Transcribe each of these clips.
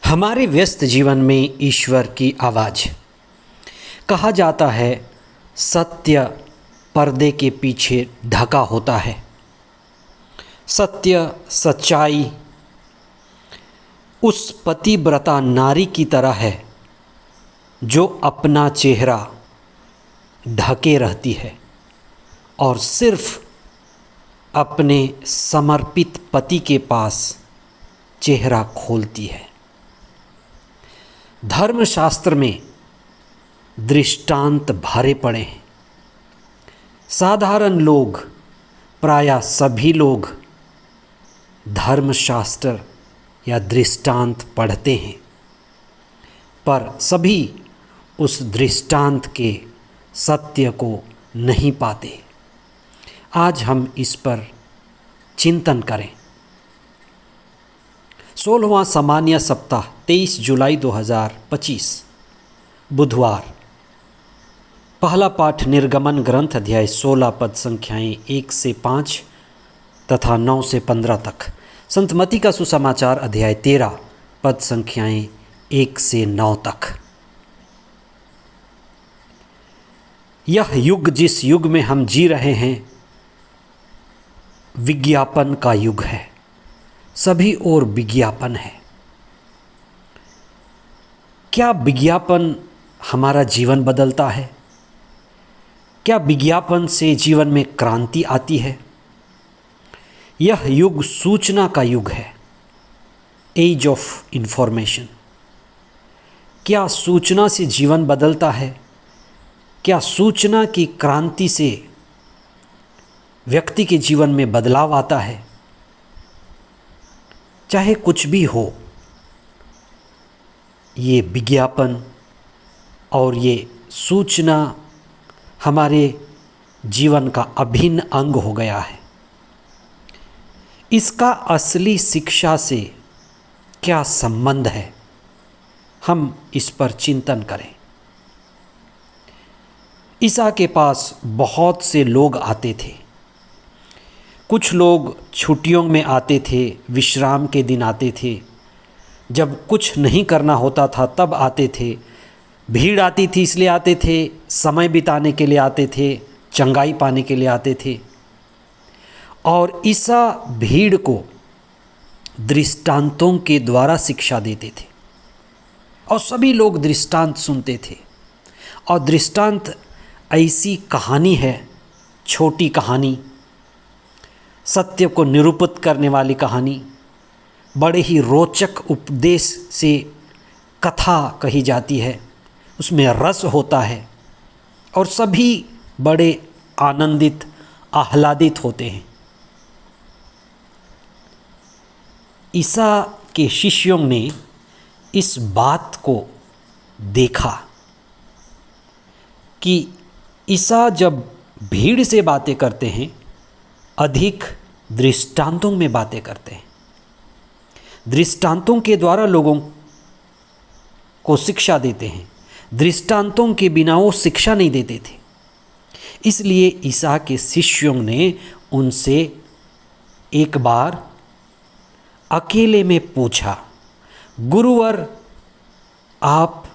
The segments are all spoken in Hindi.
हमारे व्यस्त जीवन में ईश्वर की आवाज़। कहा जाता है सत्य पर्दे के पीछे ढका होता है। सत्य सच्चाई उस पतिव्रता नारी की तरह है जो अपना चेहरा ढके रहती है और सिर्फ अपने समर्पित पति के पास चेहरा खोलती है। धर्मशास्त्र में दृष्टांत भरे पड़े हैं। साधारण लोग, प्रायः सभी लोग धर्मशास्त्र या दृष्टांत पढ़ते हैं, पर सभी उस दृष्टांत के सत्य को नहीं पाते। आज हम इस पर चिंतन करें। 16वां सामान्य सप्ताह 23 जुलाई 2025 बुधवार। पहला पाठ निर्गमन ग्रंथ अध्याय 16 पद संख्याएं 1 से 5 तथा 9 से 15 तक। संत मत्ती का सुसमाचार अध्याय 13 पद संख्याएं 1 से 9 तक। यह युग जिस युग में हम जी रहे हैं, विज्ञापन का युग है। सभी ओर विज्ञापन है। क्या विज्ञापन हमारा जीवन बदलता है? क्या विज्ञापन से जीवन में क्रांति आती है? यह युग सूचना का युग है, एज ऑफ इंफॉर्मेशन। क्या सूचना से जीवन बदलता है? क्या सूचना की क्रांति से व्यक्ति के जीवन में बदलाव आता है? चाहे कुछ भी हो, ये विज्ञापन और ये सूचना हमारे जीवन का अभिन्न अंग हो गया है। इसका असली शिक्षा से क्या संबंध है, हम इस पर चिंतन करें। ईसा के पास बहुत से लोग आते थे। कुछ लोग छुट्टियों में आते थे, विश्राम के दिन आते थे, जब कुछ नहीं करना होता था तब आते थे। भीड़ आती थी इसलिए आते थे, समय बिताने के लिए आते थे, चंगाई पाने के लिए आते थे। और ईसा भीड़ को दृष्टांतों के द्वारा शिक्षा देते थे और सभी लोग दृष्टांत सुनते थे। और दृष्टांत ऐसी कहानी है, छोटी कहानी, सत्य को निरूपित करने वाली कहानी, बड़े ही रोचक उपदेश से कथा कही जाती है, उसमें रस होता है और सभी बड़े आनंदित आह्लादित होते हैं। ईसा के शिष्यों ने इस बात को देखा कि ईसा जब भीड़ से बातें करते हैं, अधिक दृष्टांतों में बातें करते हैं। दृष्टांतों के द्वारा लोगों को शिक्षा देते हैं। दृष्टांतों के बिना वो शिक्षा नहीं देते थे। इसलिए ईसा के शिष्यों ने उनसे एक बार अकेले में पूछा, गुरुवर, आप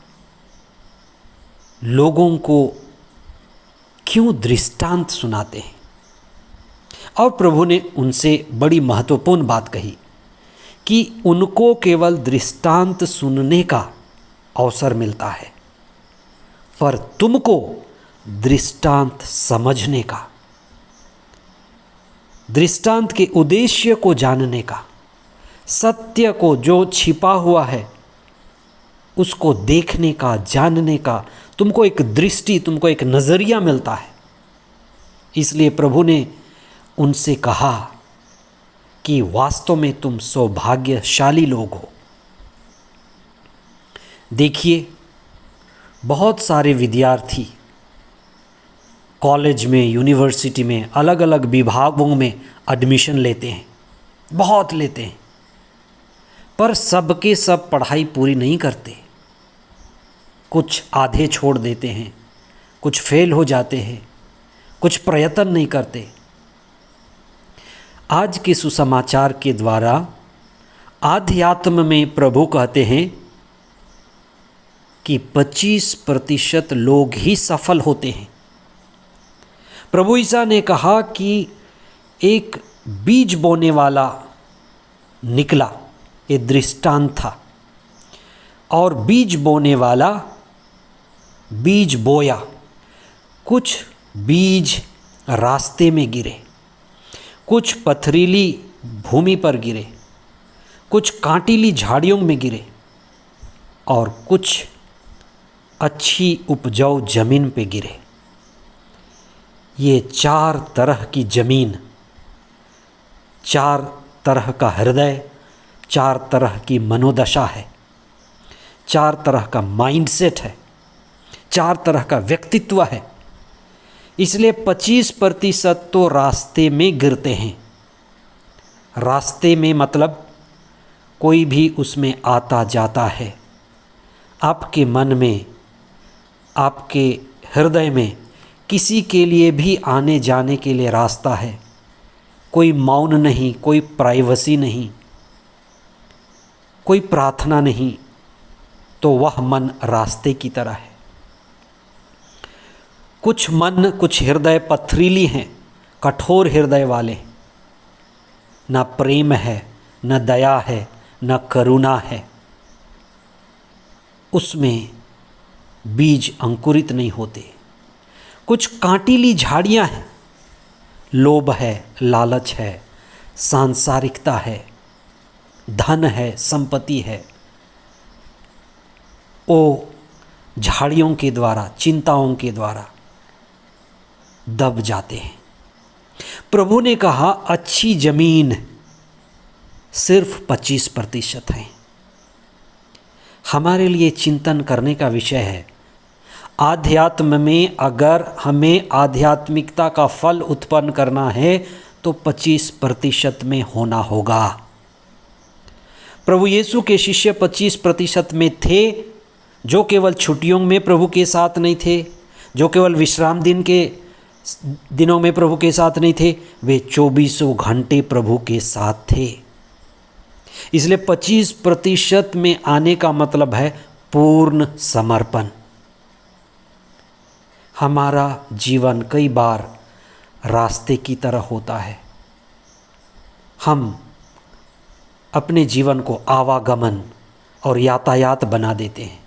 लोगों को क्यों दृष्टांत सुनाते हैं? और प्रभु ने उनसे बड़ी महत्वपूर्ण बात कही कि उनको केवल दृष्टांत सुनने का अवसर मिलता है, पर तुमको दृष्टांत समझने का, दृष्टांत के उद्देश्य को जानने का, सत्य को जो छिपा हुआ है उसको देखने का, जानने का तुमको एक दृष्टि, तुमको एक नज़रिया मिलता है। इसलिए प्रभु ने उनसे कहा कि वास्तव में तुम सौभाग्यशाली लोग हो। देखिए, बहुत सारे विद्यार्थी कॉलेज में, यूनिवर्सिटी में, अलग अलग विभागों में एडमिशन लेते हैं, बहुत लेते हैं, पर सबके सब पढ़ाई पूरी नहीं करते। कुछ आधे छोड़ देते हैं, कुछ फेल हो जाते हैं, कुछ प्रयत्न नहीं करते। आज के सुसमाचार के द्वारा आध्यात्म में प्रभु कहते हैं कि 25% लोग ही सफल होते हैं। प्रभु ईसा ने कहा कि एक बीज बोने वाला निकला, ये दृष्टांत था, और बीज बोने वाला बीज बोया। कुछ बीज रास्ते में गिरे, कुछ पथरीली भूमि पर गिरे, कुछ कांटीली झाड़ियों में गिरे और कुछ अच्छी उपजाऊ जमीन पे गिरे। ये 4 तरह की ज़मीन, 4 तरह का हृदय, 4 तरह की मनोदशा है, 4 तरह का माइंडसेट है, 4 तरह का व्यक्तित्व है। इसलिए 25% तो रास्ते में गिरते हैं। रास्ते में मतलब कोई भी उसमें आता जाता है। आपके मन में, आपके हृदय में किसी के लिए भी आने जाने के लिए रास्ता है। कोई मौन नहीं, कोई प्राइवेसी नहीं, कोई प्रार्थना नहीं, तो वह मन रास्ते की तरह है। कुछ मन, कुछ हृदय पथरीली हैं, कठोर हृदय वाले, न प्रेम है, न दया है, न करुणा है, उसमें बीज अंकुरित नहीं होते। कुछ कांटीली झाड़ियां हैं, लोभ है, लालच है, सांसारिकता है, धन है, संपत्ति है, वो झाड़ियों के द्वारा, चिंताओं के द्वारा दब जाते हैं। प्रभु ने कहा अच्छी जमीन सिर्फ 25% है। हमारे लिए चिंतन करने का विषय है। आध्यात्म में अगर हमें आध्यात्मिकता का फल उत्पन्न करना है तो 25% में होना होगा। प्रभु यीशु के शिष्य 25% में थे, जो केवल छुट्टियों में प्रभु के साथ नहीं थे, जो केवल विश्राम दिन के दिनों में प्रभु के साथ नहीं थे, वे 24 घंटे प्रभु के साथ थे। इसलिए 25% में आने का मतलब है पूर्ण समर्पण। हमारा जीवन कई बार रास्ते की तरह होता है। हम अपने जीवन को आवागमन और यातायात बना देते हैं।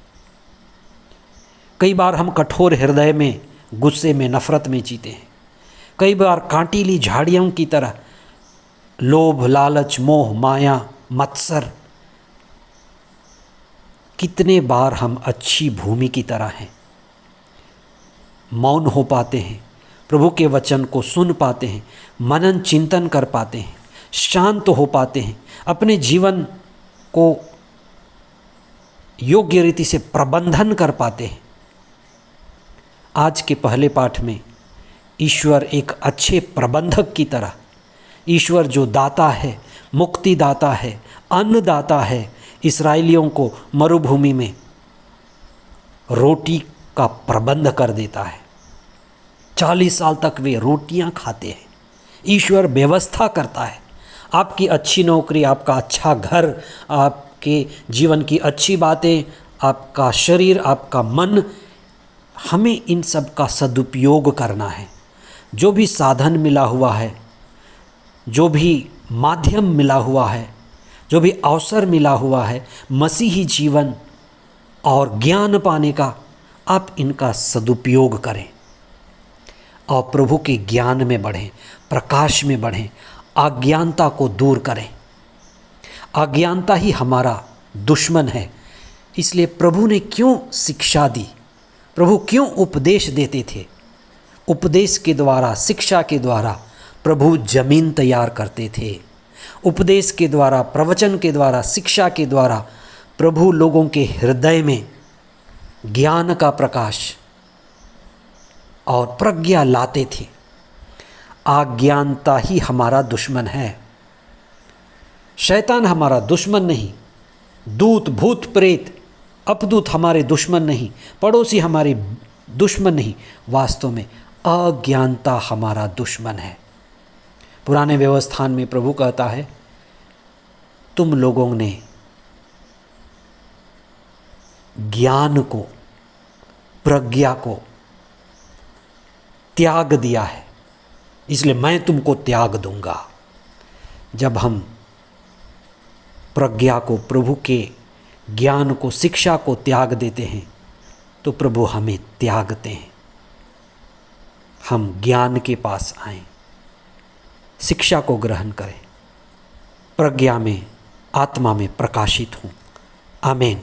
कई बार हम कठोर हृदय में, गुस्से में, नफरत में जीते हैं। कई बार कांटीली झाड़ियों की तरह लोभ, लालच, मोह, माया, मत्सर। कितने बार हम अच्छी भूमि की तरह हैं, मौन हो पाते हैं, प्रभु के वचन को सुन पाते हैं, मनन चिंतन कर पाते हैं, शांत हो पाते हैं, अपने जीवन को योग्य रीति से प्रबंधन कर पाते हैं। आज के पहले पाठ में ईश्वर एक अच्छे प्रबंधक की तरह, ईश्वर जो दाता है, मुक्तिदाता है, अन्नदाता है, इस्राएलियों को मरुभूमि में रोटी का प्रबंध कर देता है। 40 साल तक वे रोटियां खाते हैं। ईश्वर व्यवस्था करता है। आपकी अच्छी नौकरी, आपका अच्छा घर, आपके जीवन की अच्छी बातें, आपका शरीर, आपका मन, हमें इन सब का सदुपयोग करना है। जो भी साधन मिला हुआ है, जो भी माध्यम मिला हुआ है, जो भी अवसर मिला हुआ है मसीही जीवन और ज्ञान पाने का, आप इनका सदुपयोग करें और प्रभु के ज्ञान में बढ़ें, प्रकाश में बढ़ें, अज्ञानता को दूर करें। अज्ञानता ही हमारा दुश्मन है। इसलिए प्रभु ने क्यों शिक्षा दी, प्रभु क्यों उपदेश देते थे? उपदेश के द्वारा, शिक्षा के द्वारा प्रभु जमीन तैयार करते थे। उपदेश के द्वारा, प्रवचन के द्वारा, शिक्षा के द्वारा प्रभु लोगों के हृदय में ज्ञान का प्रकाश और प्रज्ञा लाते थे। अज्ञानता ही हमारा दुश्मन है। शैतान हमारा दुश्मन नहीं, दूत, भूत, प्रेत, अपदूत हमारे दुश्मन नहीं, पड़ोसी हमारे दुश्मन नहीं। वास्तव में अज्ञानता हमारा दुश्मन है। पुराने व्यवस्थान में प्रभु कहता है, तुम लोगों ने ज्ञान को प्रज्ञा को त्याग दिया है, इसलिए मैं तुमको त्याग दूंगा। जब हम प्रज्ञा को, प्रभु के ज्ञान को, शिक्षा को त्याग देते हैं तो प्रभु हमें त्यागते हैं। हम ज्ञान के पास आएं, शिक्षा को ग्रहण करें, प्रज्ञा में, आत्मा में प्रकाशित हों। आमीन।